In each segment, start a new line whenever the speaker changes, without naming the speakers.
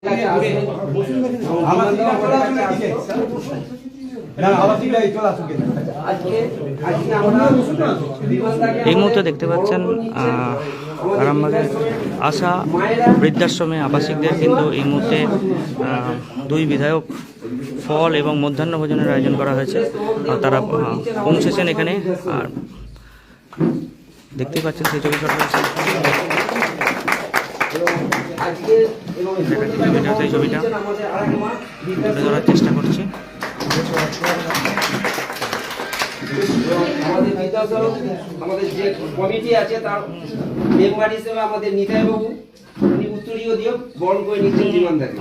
এই মুহূর্তে দেখতে পাচ্ছেন আরামবাগের আশা বৃদ্ধাশ্রমে আবাসিকদের কিন্তু এই মুহূর্তে দুই বিধায়ক ফল এবং মধ্যাহ্ন ভোজনের আয়োজন করা হয়েছে। তারা পৌঁছেছেন এখানে, আর দেখতেই পাচ্ছেন সেই ছবি সেই ছবিটা তুলে ধরার চেষ্টা করছি।
আমাদের যে কমিটি আছে তার মেম্বার হিসেবে আমাদের নিতাই বাবু উনি উত্তরীয় দিয়ে বরণ করে নিচ্ছেন জীবনদাকে।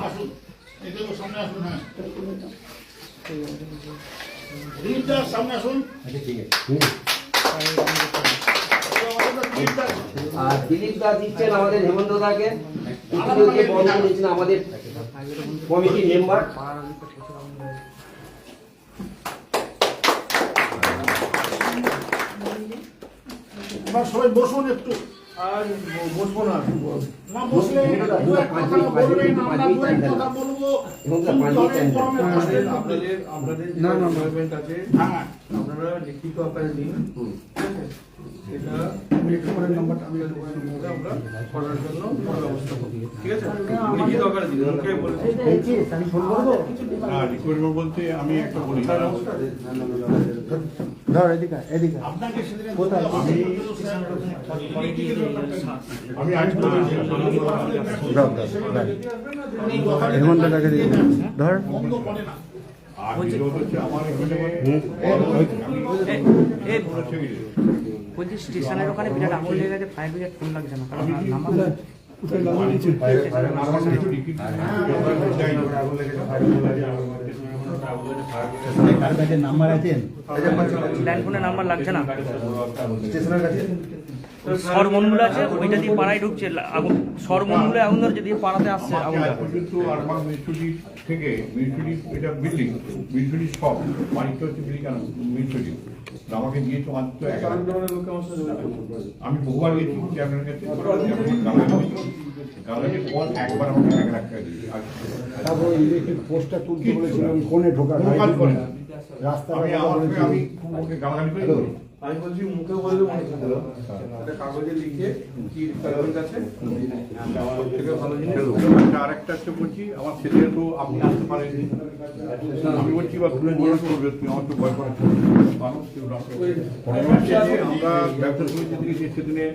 আর দিলীপ দা দিচ্ছেন আমাদের হেমন্ত দাকে উত্তরীয় দিয়ে বরণ করে নিচ্ছেন আমাদের কমিটির মেম্বার।
সবাই বসুন একটু, আর বসবো না, না বসলে কথা বলবো। আপনারা লিখিত আকারে দিন, এটা নাম্বারটা আমি আমরা করার জন্য ব্যবস্থা করি, ঠিক আছে? লিখিত আকারে দিন, ওকে বলছি আমি ফোন করবো না, রিকোয়েস্ট বলতে আমি একটা বলি ধর এদিকে এদিকে আপনাকে সেদিন কোথায় আমি আজ হেমন্ত দাকে দিয়ে ধর বলছি
স্টেশনের ওখানে বিরাট আগুন লেগে গেছে, ফায়ার ব্রিগেড ফোন লাগছে না, কারণ নাম্বার নাম্বার লাগছে না, সরমনগুলো আছে ওইটা দিয়ে পাড়ায় ঢুকছে আগুন, সরমনগুলো আগুন ধরছে দিয়ে পাড়াতে আসছে আগুন
থেকে এটা বিল্ডিং মিরসুটি সব মানিকটা হচ্ছে বিল্ডিং কেন মিরসুটি আমাকে দিয়েছো মাত্র আমি বহুবার গেছি চেয়ারম্যানের কাছে একবার আমাকে 1 লাখ টাকা দিয়েছি। তারপর ইলেকট্রিক পোস্টটা তুলতে বলেছিলাম কোণে ঢোকা রাস্তা আমি ওকে গালাগালি করে আমি বলছি মুখে বললে একটা কাগজে লিখে কি কাগজের কাছে থেকে ভালো জিনিস। আরেকটা হচ্ছে বলছি আমার ছেলে তো আপনি আসতে পারেননি, আমি বলছি বা তুলে নিয়ে করবে তুমি আমার তো ভয় করার মানুষ আমরা ব্যবসা সমিতি থেকে সেদিনে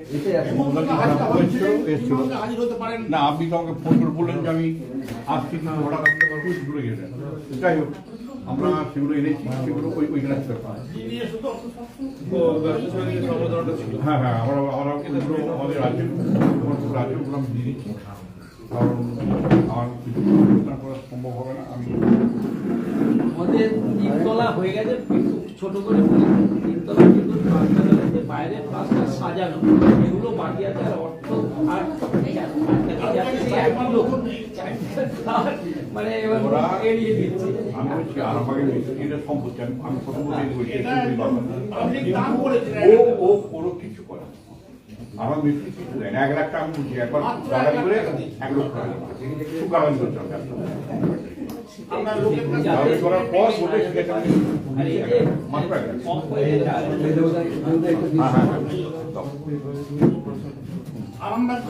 এসেছিল না, আপনি তো আমাকে ফোন করে বললেন যে আমি আসছি না হঠাৎ আসতে পারবো, সেগুলো গেলেন। যাই হোক আমরা সেগুলো এনেছি, সেগুলো ওইখানে হ্যাঁ হ্যাঁ আমরা আমাদের রাজ্যগুলো আমি দিয়ে দিচ্ছি, কারণ আমার কিছু করা সম্ভব হবে না। আমি
আমাদের তিনতলা হয়ে গেছে, ছোট করে তিনতলা কিন্তু বাইরের পাশটা সাজানো, এগুলো বাকি আছে। আর অর্থ আর মানে এড়িয়ে দিচ্ছি।
আমি বলছি আরামবাগের মিস্ত্রিটা সম্পত্তি আমি প্রথমত ও কোনো কিছু করে আমার মিস্ত্রি কিছু দেয় না। 1 লাখ টাকা আমি বলছি একবার গালাগালি করে 1 লক্ষ টাকা খুব গালাগালি করছে করার পর বলে সেটা মাত্র 1 লাখ। আরামবাগ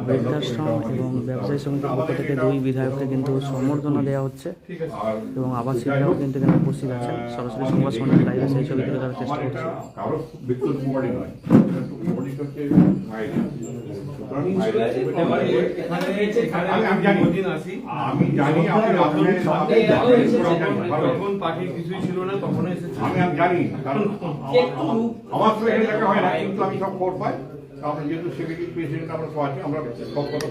বৃদ্ধাশ্রম এবং ব্যবসায়ী সমিতির পক্ষ থেকে 2 বিধায়ককে কিন্তু সম্বর্ধনা দেওয়া হচ্ছে এবং আবাসিকরাও কিন্তু এখানে উপস্থিত আছেন। সরাসরি সংবাদ সম্মেলন লাইভে সেই ছবি তুলে ধরার চেষ্টা করছি।
আমি জানি
পাখির কিছুই ছিল না, তখন
আমি জানি, কারণ আমার তো এখানে দেখা হয় না, কিন্তু আমি সব খবর পাই। আমরা যেহেতু সেক্রেটারি প্রেসিডেন্ট আমরা সব আছি, আমরা সব কথা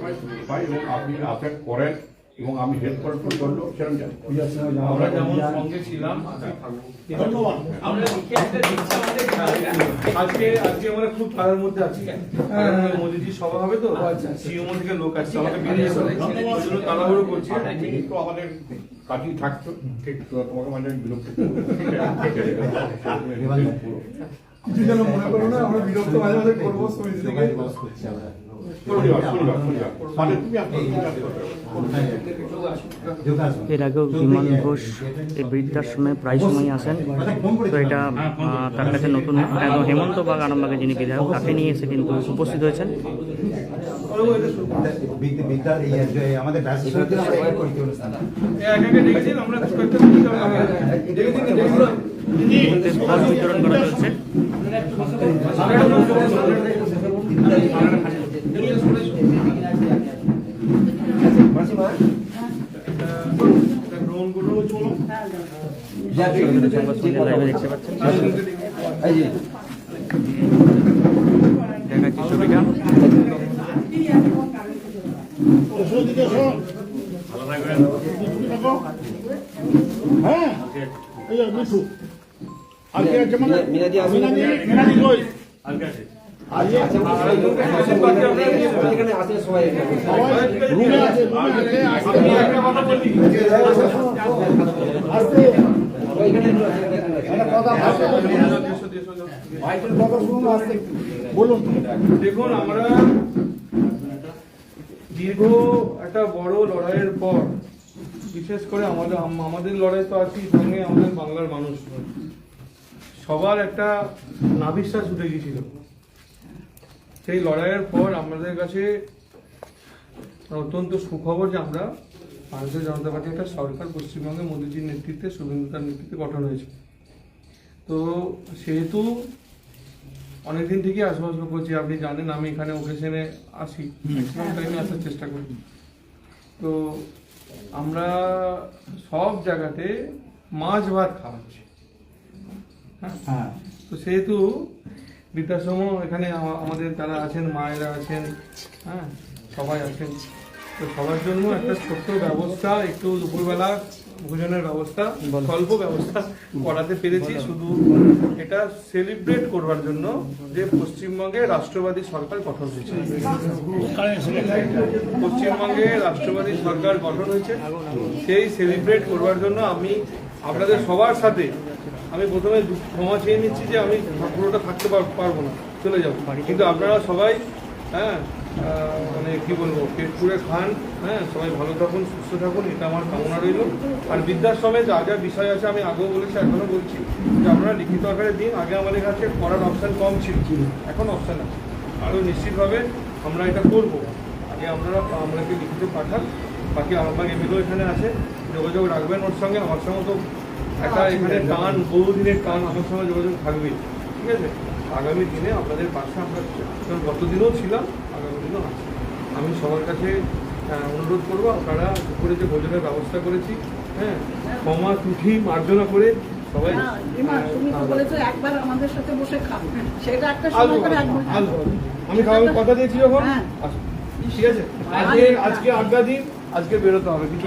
পাই এবং আপনি আসেন করেন এবং আমি হেল্প করার প্রচন্ড সেরকম জানি।
আমরা যেমন সঙ্গে ছিলাম
ধন্যবাদ।
আমরা লিখে একটা দিচ্ছি আমাদের
আজকে আমরা খুব তাড়ার মধ্যে আছি, কারণ মোদিজি সভা হবে তো, সিএমও থেকে লোক আসছে, আমাকে বেরিয়ে যাবে, ওই জন্য তাড়াহুড়ো করছি।
তো আমাদের কাজই থাকতো, ঠিক তো তোমাকে মানে আমি বিরক্ত যেন মনে করো না আমরা বিরক্ত মাঝে মাঝে করবো সমিতি থেকে মানে তুমি
এর আগেও বিমান ঘোষ এই বৃদ্ধাশ্রমে প্রায় সময় আসেন। তো এটা তার কাছে নতুন একদম হেমন্ত বাগ আরামবাগে যিনি বিধায়ক তাকে নিয়ে এসে কিন্তু উপস্থিত হয়েছেন।
আমাদের
আমরা
ফল বিতরণ করা চলছে। লাইভে দেখতে পাচ্ছেন, দেখাচ্ছি ছবিটা।
হ্যাঁ এই মিঠু আজকে আছে মানে মিনাদি কই আজকে
এখানে আছে সবাই
রুমে আছে
আমি একটা কথা বলি,
আজকে বলুন।
দেখুন আমরা দীর্ঘ একটা বড় লড়াইয়ের পর, বিশেষ করে আমাদের লড়াই তো আছি সঙ্গে আমাদের বাংলার মানুষ, সবার একটা নাভিশ্বাস উঠে গিয়েছিল। সেই লড়াইয়ের পর আমাদের কাছে অত্যন্ত সুখবর যে আমরা ভারতীয় জনতা পার্টি একটা সরকার পশ্চিমবঙ্গে মোদীজির নেতৃত্বে, শুভেন্দুতার নেতৃত্বে গঠন হয়েছে। তো সেহেতু অনেকদিন থেকেই আশপাশ করছি, আপনি জানেন আমি এখানে ওকেশনে আসি, ম্যাক্সিমাম টাইমে আসার চেষ্টা করি। তো আমরা সব জায়গাতে মাছ ভাত খাওয়াচ্ছি, হ্যাঁ। তো সেহেতু বৃদ্ধাশ্রম এখানে আমাদের যারা আছেন, মায়েরা আছেন, হ্যাঁ, সবাই আছেন। তো সবার জন্য একটা ছোট্ট ব্যবস্থা, একটু দুপুরবেলা ভোজনের ব্যবস্থা, স্বল্প ব্যবস্থা করাতে পেরেছি, শুধু এটা সেলিব্রেট করবার জন্য যে পশ্চিমবঙ্গে রাষ্ট্রবাদী সরকার গঠন হয়েছে। পশ্চিমবঙ্গে রাষ্ট্রবাদী সরকার গঠন হয়েছে, সেই সেলিব্রেট করবার জন্য আমি আপনাদের সবার সাথে আমি প্রথমে ক্ষমা চেয়ে নিচ্ছি যে আমি পুরোটা থাকতে পারবো না, চলে যাবো, কিন্তু আপনারা সবাই, হ্যাঁ, মানে কি বলবো, পেট পুড়ে খান, হ্যাঁ, সবাই ভালো থাকুন, সুস্থ থাকুন, এটা আমার কামনা রইল। আর বৃদ্ধাশ্রমে যা যা বিষয় আছে আমি আগেও বলেছি, এখনো বলছি যে আপনারা লিখিত আকারে দিন। আগে আমাদের কাছে করার অপশান কম ছিল, এখন অপশান আছে, আরও নিশ্চিতভাবে আমরা এটা করব। আগে আপনারা আমাদেরকে লিখিত পাঠান। বাকি আরামবাগ এমএলও এখানে আছে, যোগাযোগ রাখবেন ওর সঙ্গে। আমার সঙ্গে তো একটা এখানে টান, বহুদিনের টান, আমার সঙ্গে যোগাযোগ থাকবে, ঠিক আছে। আগামী দিনে আপনাদের পাশে আমরা গত দিনেও ছিলাম, আগামী দিনেও আছি। আমি সবার কাছে অনুরোধ করবো, আপনারা দুপুরে যে ভোজনের ব্যবস্থা করেছি, হ্যাঁ, ক্ষমা ত্রুটি মার্জনা করে সবাই
আমাদের সাথে বসে খাবো, সেটা একটা
আমি খাওয়ার কথা দিয়েছি যখন, ঠিক আছে। আজকে আড্ডা দিন, আজকে বেরোতে হবে, কিছু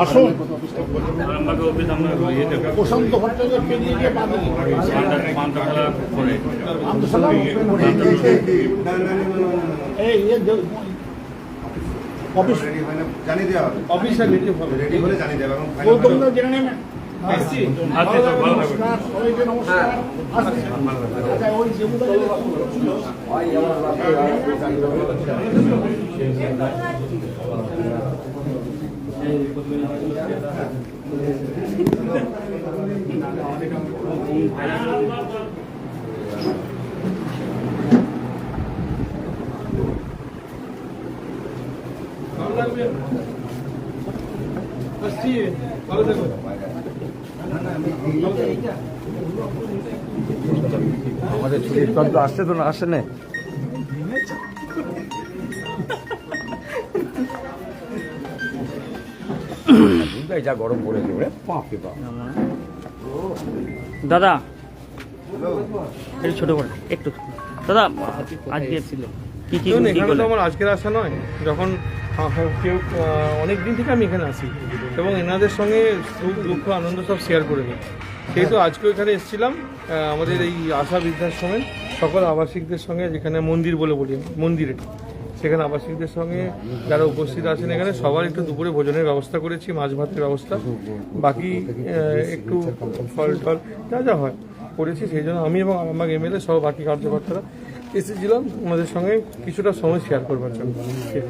আসুন প্রশান্ত ভট্টাচার্যকে নিয়ে গিয়ে অফিস
জানিয়ে দেওয়া হবে,
অফিসটা রেডি হবে,
রেডি হলে জানিয়ে দেবে। এবং
গৌতমদা জেনে নেবেন।
আসছি।
নমস্কার সবাইকে, নমস্কার। আচ্ছা ওই জেবুদা
ভালো লাগবে, আসছি, ভালো থাকবে।
আমাদের ছুটির তন্ত্র আসছে তো না, আসছে না। যা গরম পড়েছে, বাপরে বাপ।
দাদা একটু ছোট করে একটু দাদা আজকে কি কি
দেখুন,
কি
এখানে তো
করলেন?
আমার আজকের আসা নয়, যখন কেউ অনেক দিন থেকে আমি এখানে আসি এবং এনাদের সঙ্গে সুখ দুঃখ আনন্দ সব শেয়ার করে নিই। সেহেতু আজকেও এখানে এসেছিলাম আমাদের এই আশা বৃদ্ধাশ্রমের সকল আবাসিকদের সঙ্গে, যেখানে মন্দির বলে বলি মন্দিরে, সেখানে আবাসিকদের সঙ্গে যারা উপস্থিত আছেন এখানে সবার একটু দুপুরে ভোজনের ব্যবস্থা করেছি, মাছ ভাতের ব্যবস্থা, বাকি একটু ফল টল যা যা হয় করেছি। সেই জন্য আমি এবং আমার এমএলএ সহ বাকি কার্যকর্তারা এসেছিলাম ওনাদের সঙ্গে কিছুটা সময় শেয়ার করবার জন্য।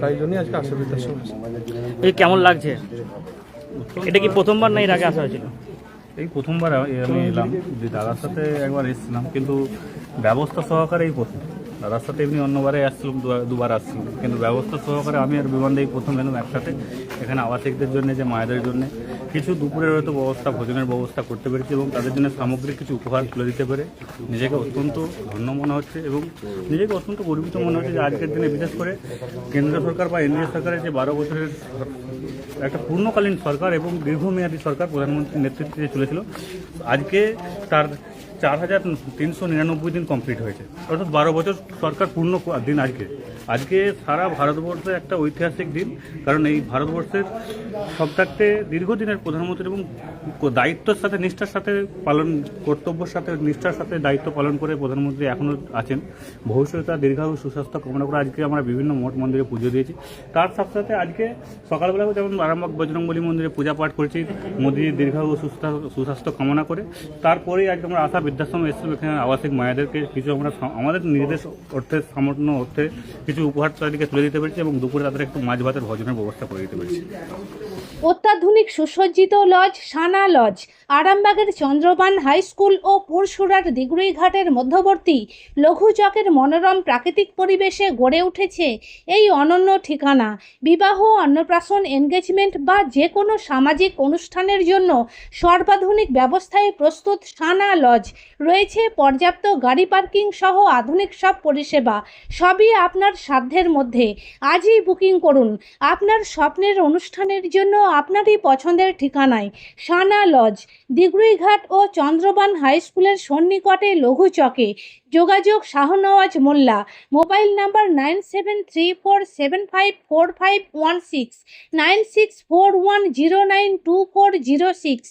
তাই জন্যই আজকে আশা বৃদ্ধাশ্রম আসি।
এই কেমন লাগছে? এটা কি প্রথমবার না এর আগে আসা হয়েছিল?
এই প্রথমবার আমি এলাম, যে দাদার সাথে একবার এসেছিলাম, কিন্তু ব্যবস্থা সহকারে এই প্রথম। দাদার সাথে এমনি অন্যবারে আসছিলাম, দুবার আসছিলাম, কিন্তু ব্যবস্থা সহকারে আমি আর বিমানদেই প্রথম এলাম একসাথে। এখানে আবাসিকদের জন্য, যে মায়েদের জন্য কিছু দুপুরের হয়তো ব্যবস্থা, ভোজনের ব্যবস্থা করতে পেরেছি এবং তাদের জন্য সামগ্রিক কিছু উপহার তুলে দিতে পেরে নিজেকে অত্যন্ত ধন্য মনে হচ্ছে এবং নিজেকে অত্যন্ত গর্বিত মনে হচ্ছে যে আজকের দিনে বিশেষ করে কেন্দ্র সরকার বা এনডিএ সরকারের যে 12 বছরের একটা পূর্ণকালীন সরকার এবং দীর্ঘমেয়াদী সরকার প্রধানমন্ত্রীর নেতৃত্বে চলেছিল, আজকে তার 4399 দিন কমপ্লিট হয়েছে, অর্থাৎ 12 বছর সরকার পূর্ণ দিন আজকে সারা ভারতবর্ষে একটা ঐতিহাসিক দিন। কারণ এই ভারতবর্ষের সবথেকে দীর্ঘদিনের প্রধানমন্ত্রী এবং দায়িত্বের সাথে নিষ্ঠার সাথে কর্তব্যের সাথে নিষ্ঠার সাথে দায়িত্ব পালন করে প্রধানমন্ত্রী এখনও আছেন। ভবিষ্যতে তার দীর্ঘায়ু সুস্বাস্থ্য কামনা করে আজকে আমরা বিভিন্ন মঠ মন্দিরে পুজো দিয়েছি। তার সাথে সাথে আজকে সকালবেলা যেমন আরামবাগ বজরংবলী মন্দিরে পূজা পাঠ করেছি মোদীর দীর্ঘায়ু সুস্বাস্থ্য কামনা করে। তারপরেই আজকে আমরা আশা বৃদ্ধাশ্রমে এসেছিলাম, এখানে আবাসিক মায়েদেরকে কিছু আমরা আমাদের নিজেদের অর্থে সামর্থ্য অর্থে কিছু উপহার তাদেরকে তুলে দিতে পেরেছি এবং দুপুরে তাদের একটু মাছ ভাতের ভোজনের ব্যবস্থা করে দিতে পেরেছি।
অত্যাধুনিক সুসজ্জিত লজ সানা লজ আরামবাগের চন্দ্রবান হাই স্কুল ও পুরসুরার দিগুড়িঘাটের মধ্যবর্তী লঘু চকের মনোরম প্রাকৃতিক পরিবেশে গড়ে উঠেছে এই অনন্য ঠিকানা। বিবাহ, অন্নপ্রাশন, এনগেজমেন্ট বা যে কোনো সামাজিক অনুষ্ঠানের জন্য সর্বাধুনিক ব্যবস্থায় প্রস্তুত সানা লজ। রয়েছে পর্যাপ্ত গাড়ি পার্কিং সহ আধুনিক সব পরিষেবা, সবই আপনার সাধ্যের মধ্যে। আজই বুকিং করুন আপনার স্বপ্নের অনুষ্ঠানের জন্য আপনারই পছন্দের ঠিকানায়। সানা লজ, দিগুড়িঘাট ও চন্দ্রবান হাই স্কুলের সন্নিকটে লঘু চকে। যোগাযোগ শাহনওয়াজ মোল্লা, মোবাইল নাম্বার 9734754516, 9641092406।